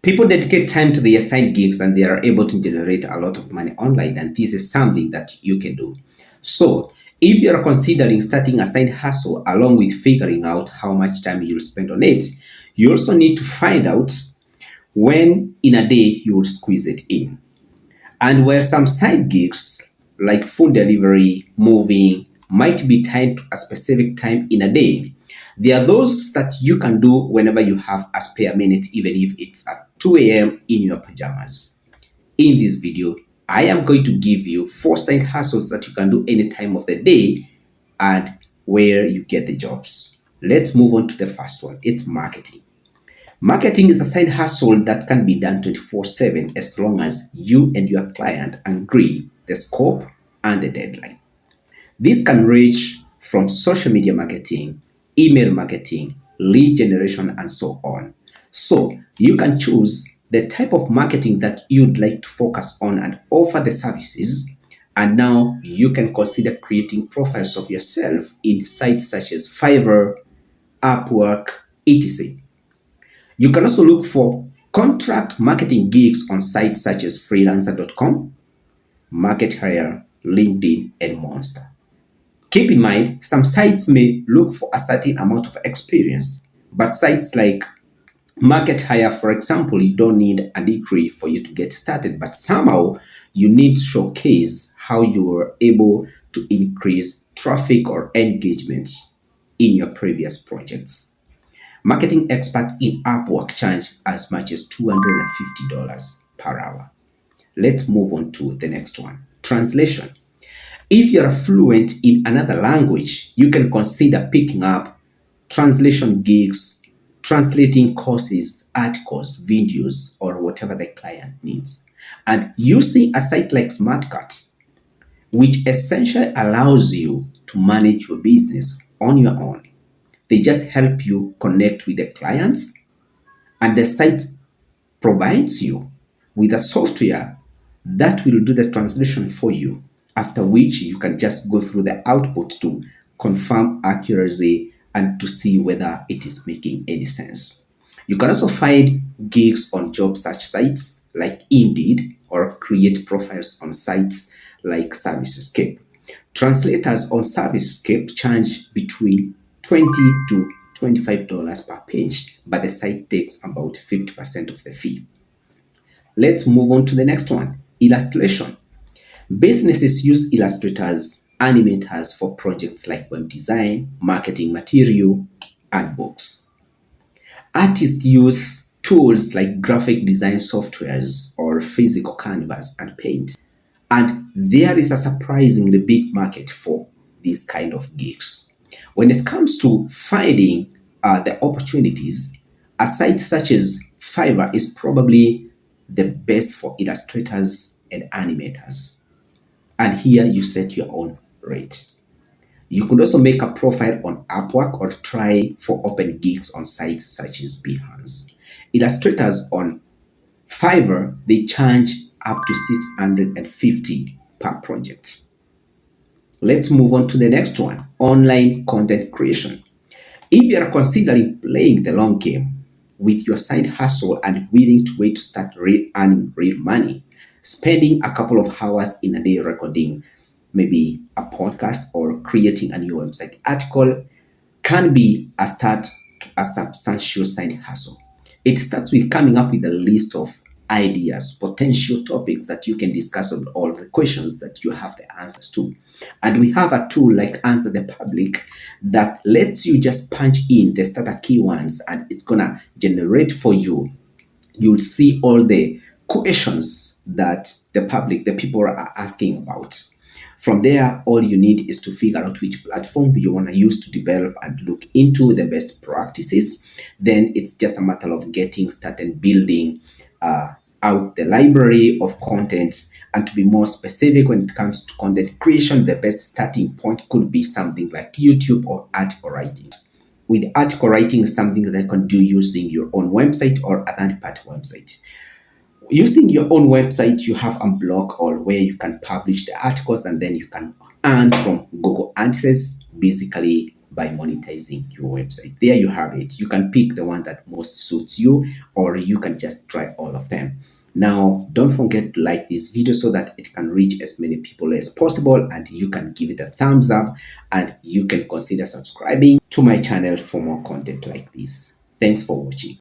People dedicate time to their side gigs and they are able to generate a lot of money online. And this is something that you can do. So, if you're considering starting a side hustle along with figuring out how much time you'll spend on it, you also need to find out when in a day you would squeeze it in. And where some side gigs like food delivery, moving, might be tied to a specific time in a day, there are those that you can do whenever you have a spare minute, even if it's at 2 a.m. in your pajamas. In this video, I am going to give you 4 side hustles that you can do any time of the day and where you get the jobs. Let's move on to the first one. It's marketing. Marketing is a side hustle that can be done 24/7 as long as you and your client agree the scope and the deadline. This can range from social media marketing, email marketing, lead generation, and so on. So you can choose the type of marketing that you'd like to focus on and offer the services. And now you can consider creating profiles of yourself in sites such as Fiverr, Upwork, etc. You can also look for contract marketing gigs on sites such as freelancer.com, Market Hire, LinkedIn, and Monster. Keep in mind, some sites may look for a certain amount of experience, but sites like Market Hire, for example, you don't need a degree for you to get started, but somehow you need to showcase how you were able to increase traffic or engagement in your previous projects. Marketing experts in Upwork charge as much as $250 per hour. Let's move on to the next one. Translation. If you're fluent in another language, you can consider picking up translation gigs, translating courses, articles, videos, or whatever the client needs. And using a site like SmartCut, which essentially allows you to manage your business on your own. They just help you connect with the clients, and the site provides you with a software that will do the translation for you, after which you can just go through the output to confirm accuracy and to see whether it is making any sense. You can also find gigs on job search sites like Indeed or create profiles on sites like ServiceScape. Translators on ServiceScape charge between $20 to $25 per page, but the site takes about 50% of the fee. Let's move on to the next one, illustration. Businesses use illustrators, animators for projects like web design, marketing material, and books. Artists use tools like graphic design softwares or physical canvas and paint. And there is a surprisingly big market for these kind of gigs. When it comes to finding the opportunities, a site such as Fiverr is probably the best for illustrators and animators. And here you set your own rate. You could also make a profile on Upwork or try for open gigs on sites such as Behance. Illustrators on Fiverr, they charge up to $650 per project. Let's move on to the next one, online content creation. If you are considering playing the long game with your side hustle and willing to wait to start earning real money, spending a couple of hours in a day recording maybe a podcast or creating a new website article can be a start to a substantial side hustle. It starts with coming up with a list of ideas, potential topics that you can discuss on all the questions that you have the answers to. And we have a tool like Answer the Public that lets you just punch in the starter keywords and it's gonna generate for you. You'll see all the questions that the people are asking about. From there, all you need is to figure out which platform you want to use to develop and look into the best practices. Then it's just a matter of getting started building out the library of content. And to be more specific, when it comes to content creation, the best starting point could be something like YouTube or article writing. With article writing, something that you can do using your own website or a third-party website. Using your own website, you have a blog or where you can publish the articles and then you can earn from Google AdSense, basically by monetizing your website. There you have it. You can pick the one that most suits you, or you can just try all of them. Now, don't forget to like this video so that it can reach as many people as possible, and you can give it a thumbs up, and you can consider subscribing to my channel for more content like this. Thanks for watching.